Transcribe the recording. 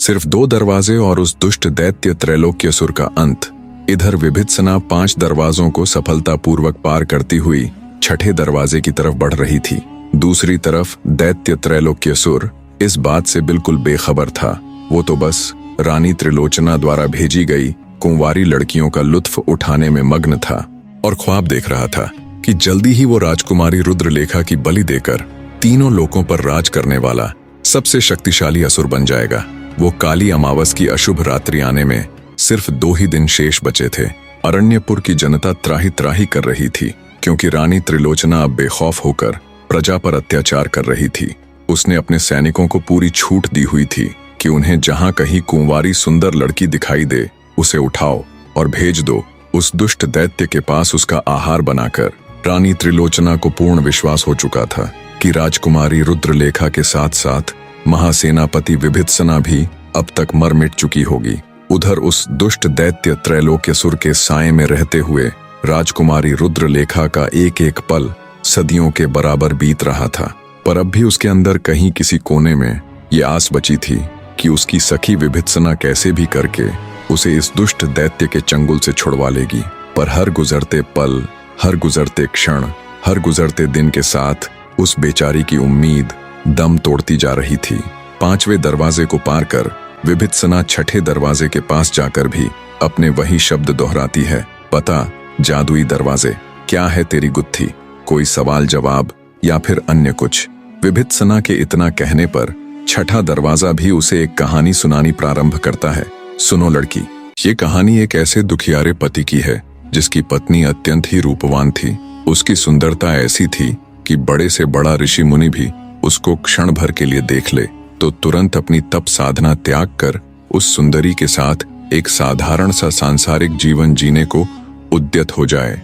सिर्फ 2 दरवाजे और उस दुष्ट दैत्य त्रैलोक्यसुर का अंत। इधर विभित्सना 5 दरवाजों को सफलतापूर्वक पार करती हुई छठे दरवाजे की तरफ बढ़ रही थी। दूसरी तरफ दैत्य त्रैलोक्यसुर इस बात से बिल्कुल बेखबर था। वो तो बस रानी त्रिलोचना द्वारा भेजी गई कुंवारी लड़कियों का लुत्फ उठाने में मग्न था और ख्वाब देख रहा था कि जल्दी ही वो राजकुमारी रुद्रलेखा की बलि देकर तीनों लोकों पर राज करने वाला सबसे शक्तिशाली असुर बन जाएगा। वो काली अमावस की अशुभ रात्रि आने में सिर्फ 2 ही दिन शेष बचे थे। अरण्यपुर की जनता त्राही त्राही कर रही थी, क्योंकि रानी त्रिलोचना अब बेखौफ होकर प्रजा पर अत्याचार कर रही थी। उसने अपने सैनिकों को पूरी छूट दी हुई थी कि उन्हें जहां कहीं कुंवारी सुंदर लड़की दिखाई दे उसे उठाओ और भेज दो उस दुष्ट दैत्य के पास उसका आहार बनाकर। रानी त्रिलोचना को पूर्ण विश्वास हो चुका था कि राजकुमारी रुद्रलेखा के साथ साथ महासेनापति विभित्सना भी अब तक मर मिट चुकी होगी। उधर उस दुष्ट दैत्य त्रैलोक्यसुर के साए में रहते हुए राजकुमारी रुद्रलेखा का एक एक पल सदियों के बराबर बीत रहा था। पर अब भी उसके अंदर कहीं किसी कोने में ये आस बची थी कि उसकी सखी विभित्सना कैसे भी करके उसे इस दुष्ट दैत्य के चंगुल से छुड़वा लेगी। पर हर गुजरते पल, हर गुजरते क्षण, हर गुजरते दिन के साथ उस बेचारी की उम्मीद दम तोड़ती जा रही थी। 5वें दरवाजे को पार कर विभित्सना छठे दरवाजे के पास जाकर भी अपने वही शब्द दोहराती है, पता जादुई दरवाजे, क्या है तेरी गुत्थी? कोई सवाल जवाब या फिर अन्य कुछ। विभित्सना के इतना कहने पर छठा दरवाजा भी उसे एक कहानी सुनानी प्रारंभ करता है। सुनो लड़की, ये कहानी एक ऐसे दुखियारे पति की है जिसकी पत्नी अत्यंत ही रूपवान थी। उसकी सुंदरता ऐसी थी कि बड़े से बड़ा ऋषि मुनि भी उसको क्षण भर के लिए देख ले तो तुरंत अपनी तप साधना त्याग कर उस सुंदरी के साथ एक साधारण सा सांसारिक जीवन जीने को उद्यत हो जाए।